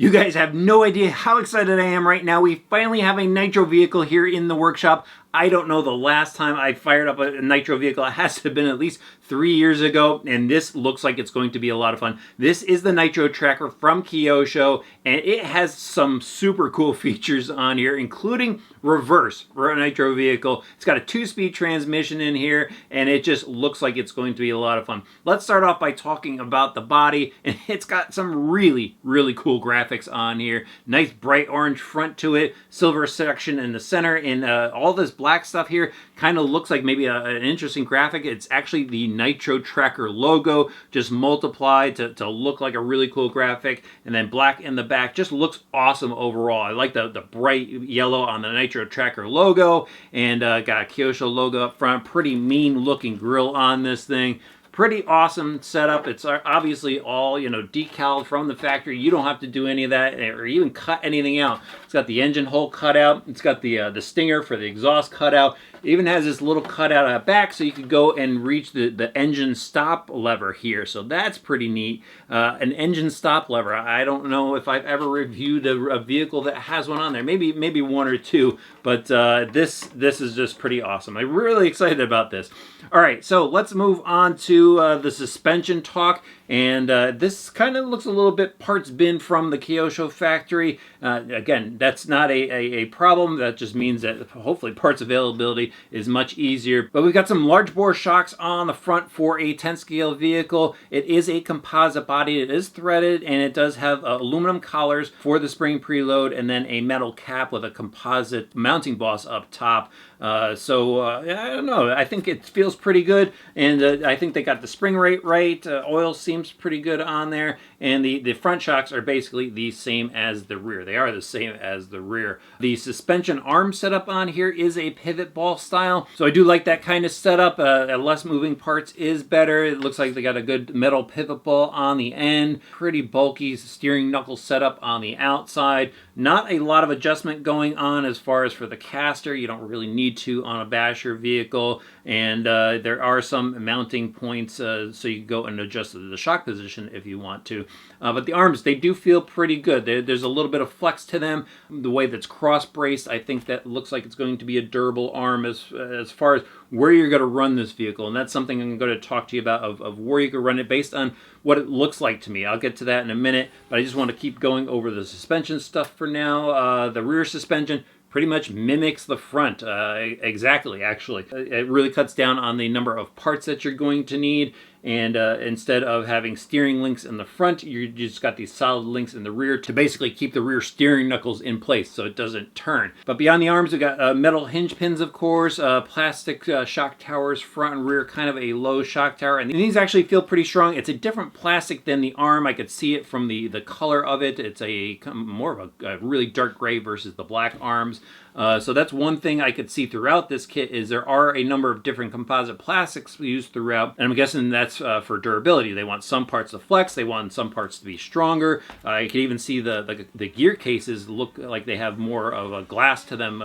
You guys have no idea how excited I am right now. We finally have a nitro vehicle here in the workshop. I don't know the last time I fired up a nitro vehicle. It has to have been at least 3 years ago, and this looks like it's going to be a lot of fun. This is the Nitro Tracker from Kyosho, and it has some super cool features on here, including reverse for a nitro vehicle. It's got a 2-speed transmission in here, and it just looks like it's going to be a lot of fun. Let's start off by talking about the body, and it's got some really, really cool graphics on here. Nice bright orange front to it, silver section in the center, and all this black stuff here kind of looks like maybe an interesting graphic. It's actually the Nitro Tracker logo just multiplied to look like a really cool graphic, and then black in the back just looks awesome overall. I like the bright yellow on the Nitro Tracker logo, and got a Kyosho logo up front. Pretty mean looking grill on this thing. Pretty awesome setup. It's obviously all, decaled from the factory. You don't have to do any of that or even cut anything out. It's got the engine hole cut out. It's got the stinger for the exhaust cut out. It even has this little cutout at the back so you could go and reach the engine stop lever here. So that's pretty neat. An engine stop lever. I don't know if I've ever reviewed a vehicle that has one on there. Maybe one or two, but this is just pretty awesome. I'm really excited about this. All right, so let's move on to the suspension talk. And this kind of looks a little bit parts bin from the Kyosho factory. Again, that's not a problem. That just means that hopefully parts availability is much easier. But we've got some large bore shocks on the front for a 10 scale vehicle. It is a composite body. It is threaded, and it does have aluminum collars for the spring preload, and then a metal cap with a composite mounting boss up top. I don't know. I think it feels pretty good, and I think they got the spring rate right. Oil seems pretty good on there, and the front shocks are basically the same as the rear. They are the same as the rear. The suspension arm setup on here is a pivot ball style, so I do like that kind of setup. Less moving parts is better. It looks like they got a good metal pivot ball on the end. Pretty bulky steering knuckle setup on the outside. Not a lot of adjustment going on as far as for the caster. You don't really need to on a basher vehicle, and there are some mounting points so you can go and adjust the shock position if you want to. But the arms, they do feel pretty good. There's a little bit of flex to them. The way that's cross-braced, I think that looks like it's going to be a durable arm as far as where you're going to run this vehicle. And that's something I'm going to talk to you about of where you can run it based on what it looks like to me. I'll get to that in a minute, but I just want to keep going over the suspension stuff for now. The rear suspension pretty much mimics the front exactly, actually. It really cuts down on the number of parts that you're going to need, and instead of having steering links in the front, you just got these solid links in the rear to basically keep the rear steering knuckles in place so it doesn't turn. But beyond the arms, we got metal hinge pins, of course, plastic shock towers, front and rear, kind of a low shock tower, and these actually feel pretty strong. It's a different plastic than the arm. I could see it from the color of it. It's more of a really dark gray versus the black arms. So that's one thing I could see throughout this kit is there are a number of different composite plastics used throughout, and I'm guessing that's for durability. They want some parts to flex, they want some parts to be stronger. I could even see the gear cases look like they have more of a glass to them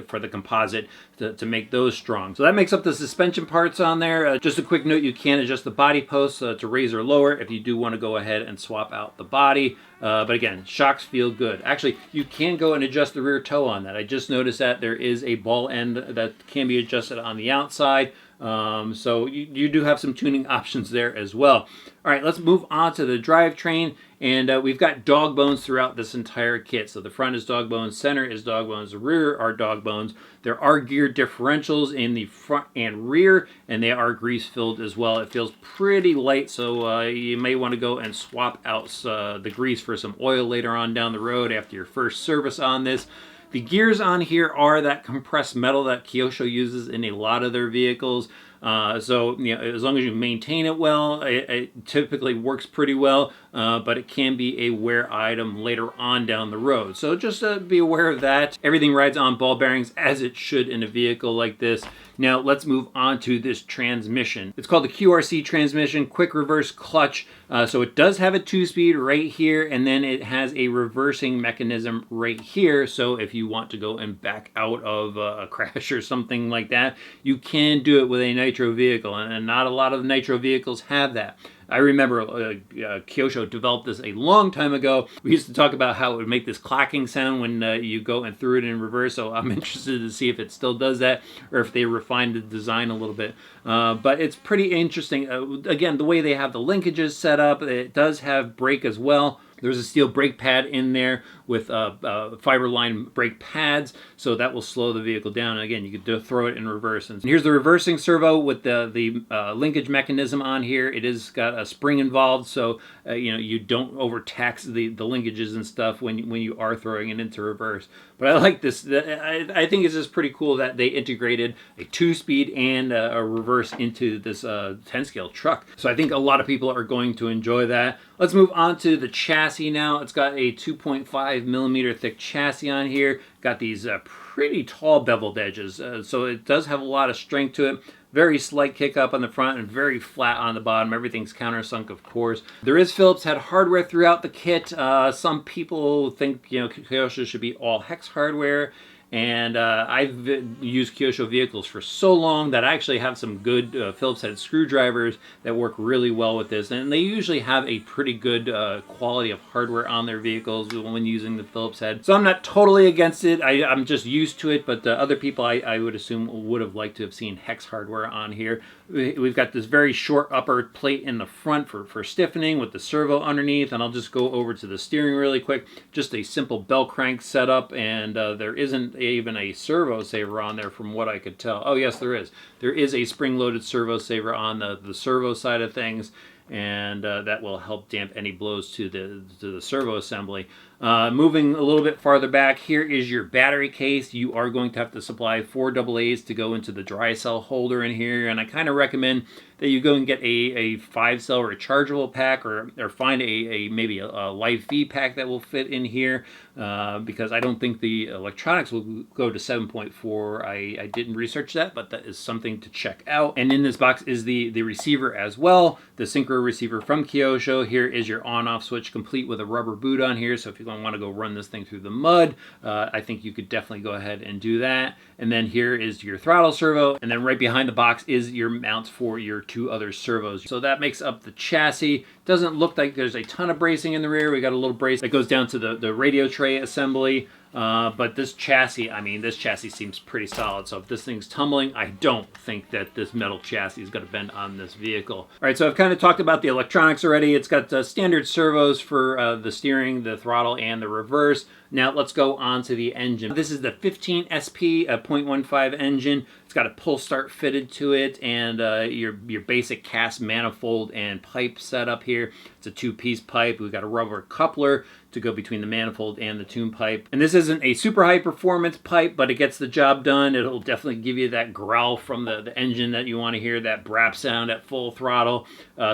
for the composite to make those strong. So that makes up the suspension parts on there. Just a quick note, you can adjust the body posts to raise or lower if you do want to go ahead and swap out the body. But again, shocks feel good. Actually, you can go and adjust the rear toe on that. I just noticed that there is a ball end that can be adjusted on the outside. So you do have some tuning options there as well. All right, let's move on to the drivetrain. And we've got dog bones throughout this entire kit. So the front is dog bones, center is dog bones, the rear are dog bones. There are gear differentials in the front and rear, and they are grease filled as well. It feels pretty light, so you may want to go and swap out the grease for some oil later on down the road after your first service on this. The gears on here are that compressed metal that Kyosho uses in a lot of their vehicles. So as long as you maintain it well, it typically works pretty well, but it can be a wear item later on down the road. So just be aware of that. Everything rides on ball bearings as it should in a vehicle like this. Now let's move on to this transmission. It's called the QRC transmission, quick reverse clutch. So it does have a 2-speed right here, and then it has a reversing mechanism right here. So if you want to go and back out of a crash or something like that, you can do it with a nitro nitro vehicle, and not a lot of nitro vehicles have that. I remember Kyosho developed this a long time ago. We used to talk about how it would make this clacking sound when you go and threw it in reverse, so I'm interested to see if it still does that or if they refined the design a little bit. But it's pretty interesting. Again, the way they have the linkages set up, it does have brake as well. There's a steel brake pad in there with fiber line brake pads, so that will slow the vehicle down. And again, you could throw it in reverse. And here's the reversing servo with the linkage mechanism on here. It is got a spring involved, so you don't overtax the linkages and stuff when you are throwing it into reverse. But I like this. I think it's just pretty cool that they integrated a 2-speed and a reverse into this 10-scale truck. So I think a lot of people are going to enjoy that. Let's move on to the chassis now. It's got a 2.5 millimeter thick chassis on here. Got these pretty tall beveled edges, so it does have a lot of strength to it. Very slight kick up on the front and very flat on the bottom. Everything's countersunk, of course. There is Phillips head hardware throughout the kit. Some people think Kyosho should be all hex hardware. And I've used Kyosho vehicles for so long that I actually have some good Phillips head screwdrivers that work really well with this. And they usually have a pretty good quality of hardware on their vehicles when using the Phillips head. So I'm not totally against it. I'm just used to it, but other people I would assume would have liked to have seen hex hardware on here. We've got this very short upper plate in the front for stiffening with the servo underneath, and I'll just go over to the steering really quick. Just a simple bell crank setup, and there isn't even a servo saver on there from what I could tell. Oh yes, there is. There is a spring-loaded servo saver on the servo side of things, and that will help damp any blows to the servo assembly. Moving a little bit farther back, here is your battery case. You are going to have to supply 4 AA's to go into the dry cell holder in here, and I kind of recommend that you go and get a 5-cell rechargeable pack, or find maybe a live feed pack that will fit in here, because I don't think the electronics will go to 7.4. I didn't research that, but that is something to check out. And in this box is the receiver as well, the Syncro receiver from Kyosho. Here is your on-off switch, complete with a rubber boot on here, so if you don't want to go run this thing through the mud, I think you could definitely go ahead and do that. And then here is your throttle servo, and then right behind the box is your mounts for your 2 other servos. So that makes up the chassis. Doesn't look like there's a ton of bracing in the rear. We got a little brace that goes down to the radio tray assembly. But this chassis, this chassis seems pretty solid. So if this thing's tumbling, I don't think that this metal chassis is going to bend on this vehicle. All right, so I've kind of talked about the electronics already. It's got standard servos for the steering, the throttle, and the reverse. Now let's go on to the engine. This is the 15 SP 0.15 engine. It's got a pull start fitted to it, and your basic cast manifold and pipe setup here. It's a 2-piece pipe. We've got a rubber coupler to go between the manifold and the tune pipe. And this isn't a super high performance pipe, but it gets the job done. It'll definitely give you that growl from the engine that you want to hear, that brap sound at full throttle.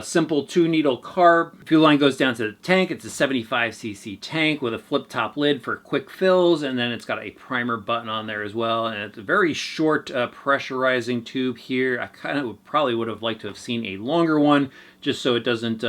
Simple 2-needle carb. Fuel line goes down to the tank. It's a 75cc tank with a flip top lid for quick fills, and then it's got a primer button on there as well. And it's a very short pressurizing tube here. I kind of probably would have liked to have seen a longer one, just so it doesn't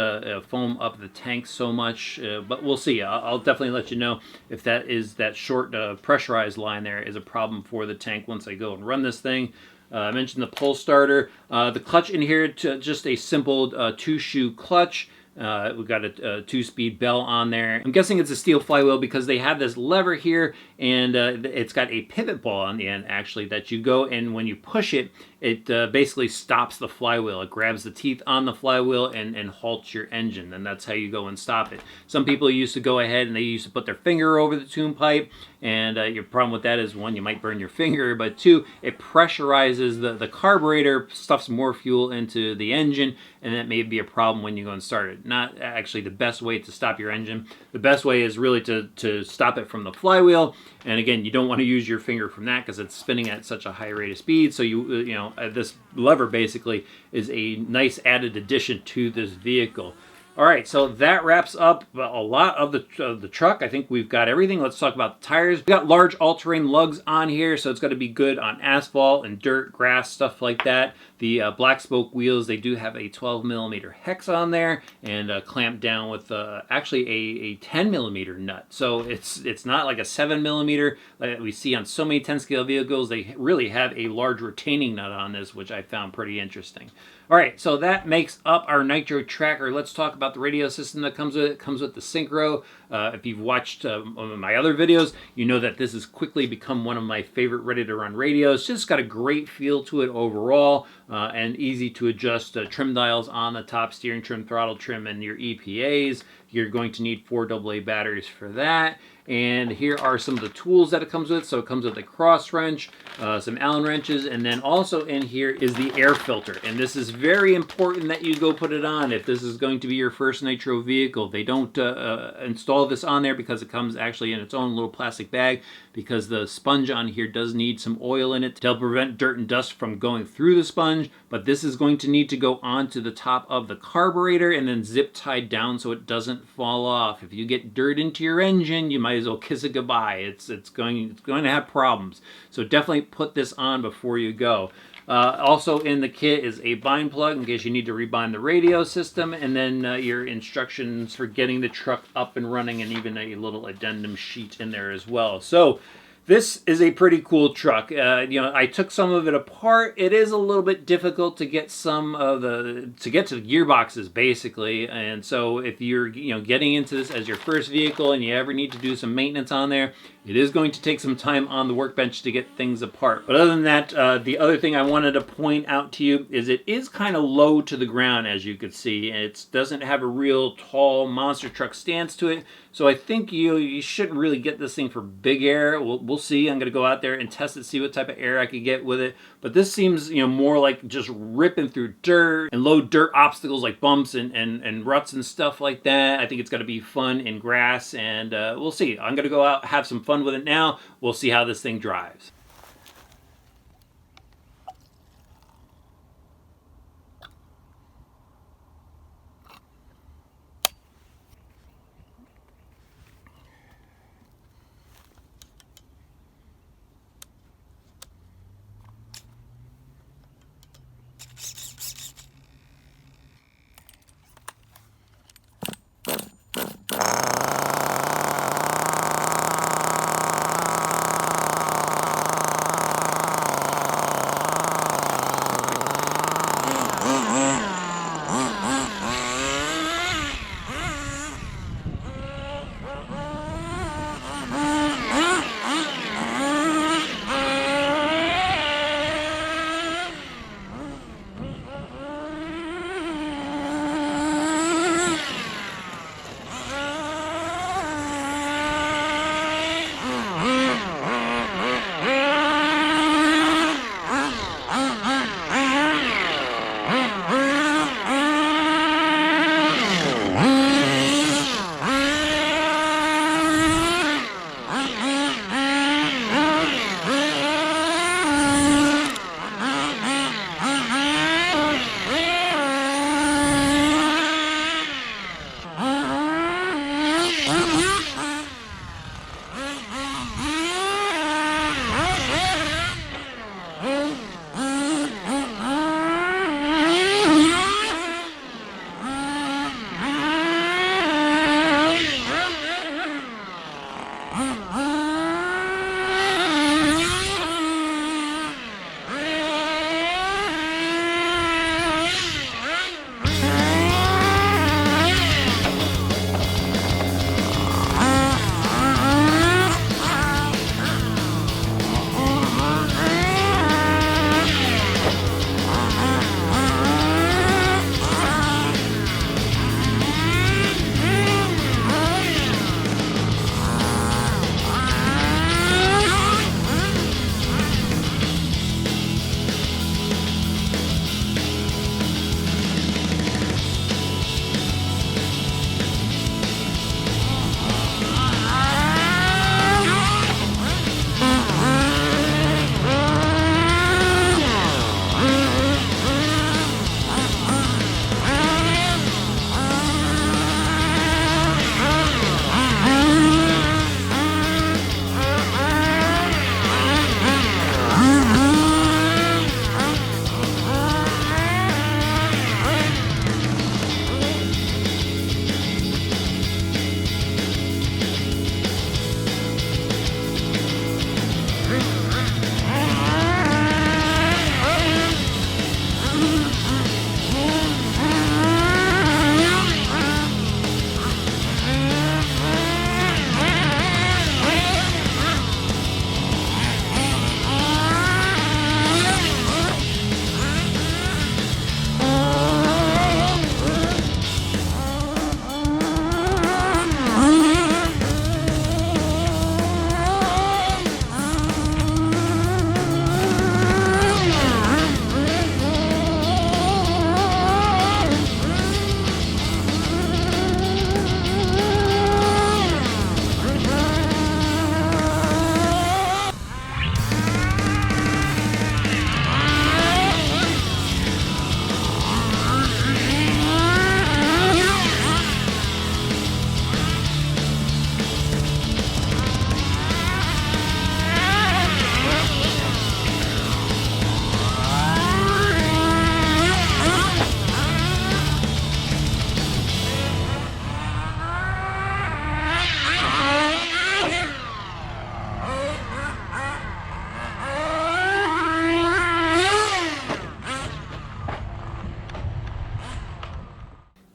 foam up the tank so much, but we'll see. I'll definitely let you know if that short pressurized line there is a problem for the tank once I go and run this thing. I mentioned the pull starter. The clutch in here, just a simple 2-shoe clutch. We've got a 2-speed bell on there. I'm guessing it's a steel flywheel because they have this lever here, and it's got a pivot ball on the end, actually, that you go, and when you push it, it basically stops the flywheel. It grabs the teeth on the flywheel and halts your engine, and that's how you go and stop it. Some people used to go ahead and they used to put their finger over the tune pipe, and your problem with that is, 1, you might burn your finger, but 2, it pressurizes the carburetor, stuffs more fuel into the engine, and that may be a problem when you go and start it. Not actually the best way to stop your engine. The best way is really to stop it from the flywheel, and again, you don't want to use your finger from that because it's spinning at such a high rate of speed. So this lever basically is a nice added addition to this vehicle. All right, so that wraps up a lot of the truck. I think we've got everything. Let's talk about the tires. We've got large all-terrain lugs on here, so it's got to be good on asphalt and dirt, grass, stuff like that. The black spoke wheels, they do have a 12mm hex on there and clamped down with actually a 10mm nut. So it's not like a 7mm that we see on so many 10 scale vehicles. They really have a large retaining nut on this, which I found pretty interesting. All right, so that makes up our Nitro Tracker. Let's talk about the radio system that comes with it. It comes with the Syncro. If you've watched my other videos, you know that this has quickly become one of my favorite ready-to-run radios. It's just got a great feel to it overall, and easy to adjust trim dials on the top, steering trim, throttle trim, and your EPAs. You're going to need 4 AA batteries for that. And here are some of the tools that it comes with. So it comes with a cross wrench, some Allen wrenches, and then also in here is the air filter. And this is very important that you go put it on if this is going to be your first Nitro vehicle. They don't install this on there because it comes actually in its own little plastic bag, because the sponge on here does need some oil in it to help prevent dirt and dust from going through the sponge. But this is going to need to go onto the top of the carburetor and then zip tied down so it doesn't fall off. If you get dirt into your engine, you might as well kiss it goodbye. It's going to have problems. So definitely put this on before you go. Also in the kit is a bind plug in case you need to rebind the radio system, and then your instructions for getting the truck up and running, and even a little addendum sheet in there as well. So this is a pretty cool truck. I took some of it apart. It is a little bit difficult to get to get to the gearboxes basically. And so if you're getting into this as your first vehicle and you ever need to do some maintenance on there, it is going to take some time on the workbench to get things apart. But other than that, the other thing I wanted to point out to you is it is kind of low to the ground, as you could see. It doesn't have a real tall monster truck stance to it. So I think you shouldn't really get this thing for big air. We'll see. I'm going to go out there and test it, see what type of air I could get with it. But this seems more like just ripping through dirt and low dirt obstacles like bumps and ruts and stuff like that. I think it's going to be fun in grass, and we'll see. I'm going to go out, have some fun with it now. We'll see how this thing drives.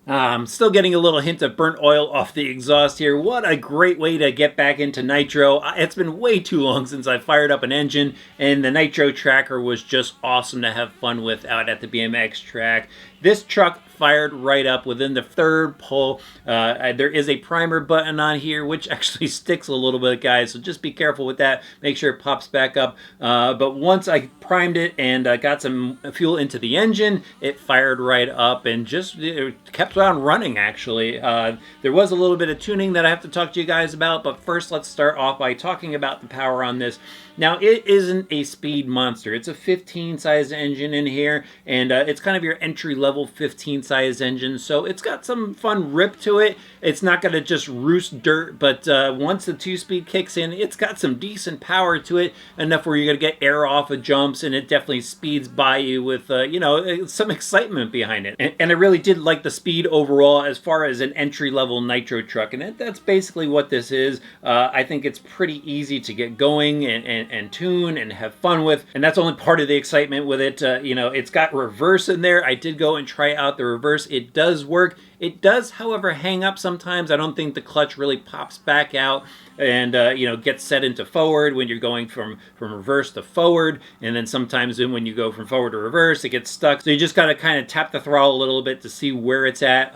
I'm still getting a little hint of burnt oil off the exhaust here. What a great way to get back into nitro. It's been way too long since I fired up an engine, and the Nitro Tracker was just awesome to have fun with out at the BMX track. This truck fired right up within the third pull. There is a primer button on here, which actually sticks a little bit, guys, so just be careful with that. Make sure it pops back up. But once I primed it and got some fuel into the engine, it fired right up and just kept on running, actually. There was a little bit of tuning that I have to talk to you guys about, but first let's start off by talking about the power on this. Now, it isn't a speed monster. It's a 15 size engine in here, and it's kind of your entry-level 15 size engine, so it's got some fun rip to it. It's not going to just roost dirt, but once the 2-speed kicks in, it's got some decent power to it, enough where you're going to get air off of jumps, and it definitely speeds by you with, you know, some excitement behind it. And I really did like the speed overall as far as an entry-level nitro truck, and that's basically what this is. I think it's pretty easy to get going and tune and have fun with, and that's only part of the excitement with it. You know, it's got reverse in there. I did go and try out the reverse. It does work. It does, however, hang up sometimes. I don't think the clutch really pops back out and, you know, gets set into forward when you're going from reverse to forward. And then sometimes when you go from forward to reverse, it gets stuck. So you just got to kind of tap the throttle a little bit to see where it's at.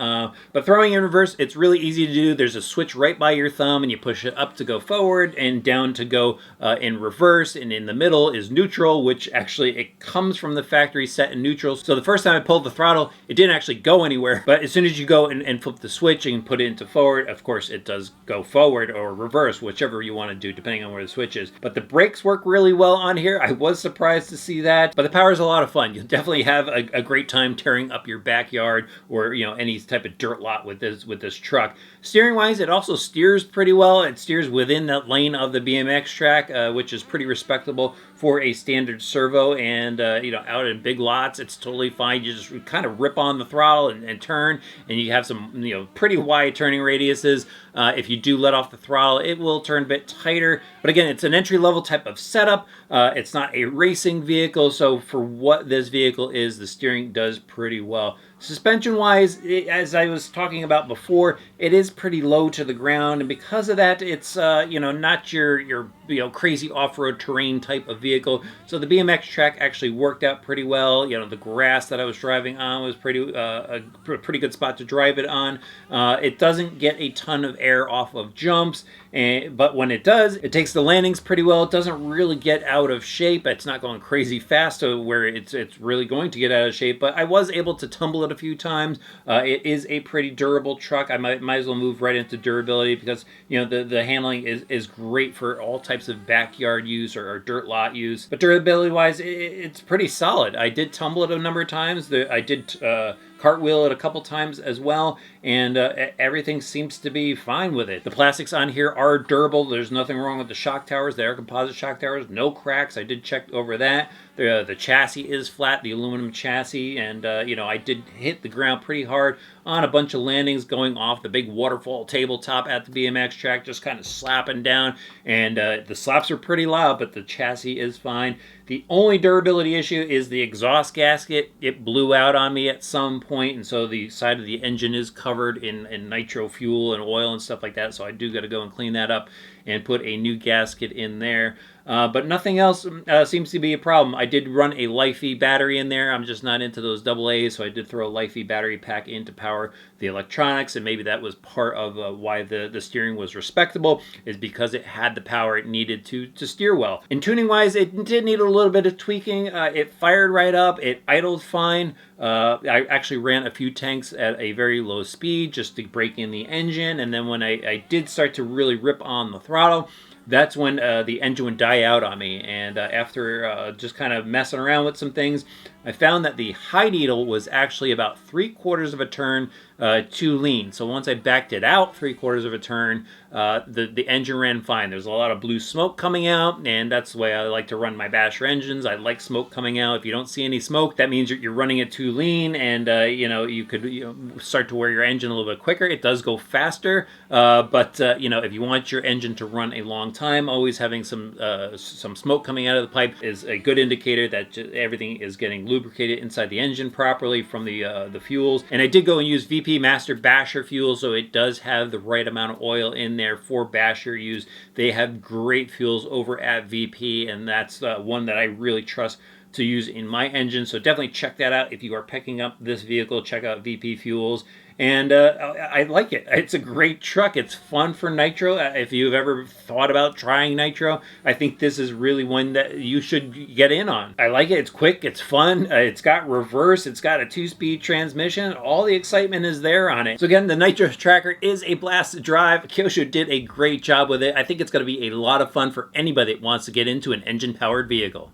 But throwing in reverse, it's really easy to do. There's a switch right by your thumb, and you push it up to go forward and down to go in reverse. And in the middle is neutral, which actually it comes from the factory set in neutral. So the first time I pulled the throttle, it didn't actually go anywhere. But as soon as you go and flip the switch and put it into forward, of course it does go forward or reverse, whichever you want to do depending on where the switch is. But the brakes work really well on here. I was surprised to see that, but the power is a lot of fun. You'll definitely have a great time tearing up your backyard or, you know, any type of dirt lot with this truck. Steering wise, it also steers pretty well. It steers within that lane of the BMX track, which is pretty respectable for a standard servo, and you know, out in big lots, it's totally fine. You just kind of rip on the throttle and turn, and you have some, you know, pretty wide turning radiuses. If you do let off the throttle, it will turn a bit tighter. But again, it's an entry-level type of setup. It's not a racing vehicle, so for what this vehicle is, the steering does pretty well. Suspension-wise, as I was talking about before, it is pretty low to the ground, and because of that, it's you know, not your you know, crazy off-road terrain type of vehicle. So the BMX track actually worked out pretty well. You know, the grass that I was driving on was pretty a pretty good spot to drive it on. It doesn't get a ton of air off of jumps, but when it does, it takes the landings pretty well. It doesn't really get out of shape. It's not going crazy fast to where it's really going to get out of shape, but I was able to tumble it a few times. It is a pretty durable truck. I might as well move right into durability because, you know, the handling is great for all types of backyard use or dirt lot use. But durability wise, it's pretty solid. I did tumble it a number of times. I did cartwheel it a couple times as well, and everything seems to be fine with it. The plastics on here are durable. There's nothing wrong with the shock towers. They are composite shock towers, no cracks. I did check over that. The chassis is flat, the aluminum chassis, and you know, I did hit the ground pretty hard on a bunch of landings going off the big waterfall tabletop at the BMX track, just kind of slapping down, and the slaps are pretty loud, but the chassis is fine. The only durability issue is the exhaust gasket. It blew out on me at some point, and so the side of the engine is covered in nitro fuel and oil and stuff like that, so I do got to go and clean that up and put a new gasket in there. But nothing else seems to be a problem. I did run a Lifey battery in there. I'm just not into those AA's, so I did throw a Lifey battery pack in to power the electronics, and maybe that was part of why the steering was respectable, is because it had the power it needed to steer well. In tuning-wise, it did need a little bit of tweaking. It fired right up. It idled fine. I actually ran a few tanks at a very low speed just to break in the engine, and then when I did start to really rip on the throttle, that's when the engine would die out on me. And after just kind of messing around with some things, I found that the high needle was actually about 3/4 of a turn too lean. So once I backed it out 3/4 of a turn, the engine ran fine. There's a lot of blue smoke coming out, and that's the way I like to run my basher engines. I like smoke coming out. If you don't see any smoke, that means you're running it too lean, and you know, you could start to wear your engine a little bit quicker. It does go faster, but you know, if you want your engine to run a long time, always having some smoke coming out of the pipe is a good indicator that everything is getting lubricated inside the engine properly from the fuels. And I did go and use VP Master Basher fuel, so it does have the right amount of oil in there for Basher use. They have great fuels over at VP, and that's one that I really trust to use in my engine. So definitely check that out if you are picking up this vehicle. Check out VP Fuels. And I like it. It's a great truck. It's fun for nitro. If you've ever thought about trying nitro, I think this is really one that you should get in on. I like it. It's quick. It's fun. It's got reverse. It's got a 2-speed transmission. All the excitement is there on it. So again, the Nitro Tracker is a blast to drive. Kyosho did a great job with it. I think it's going to be a lot of fun for anybody that wants to get into an engine-powered vehicle.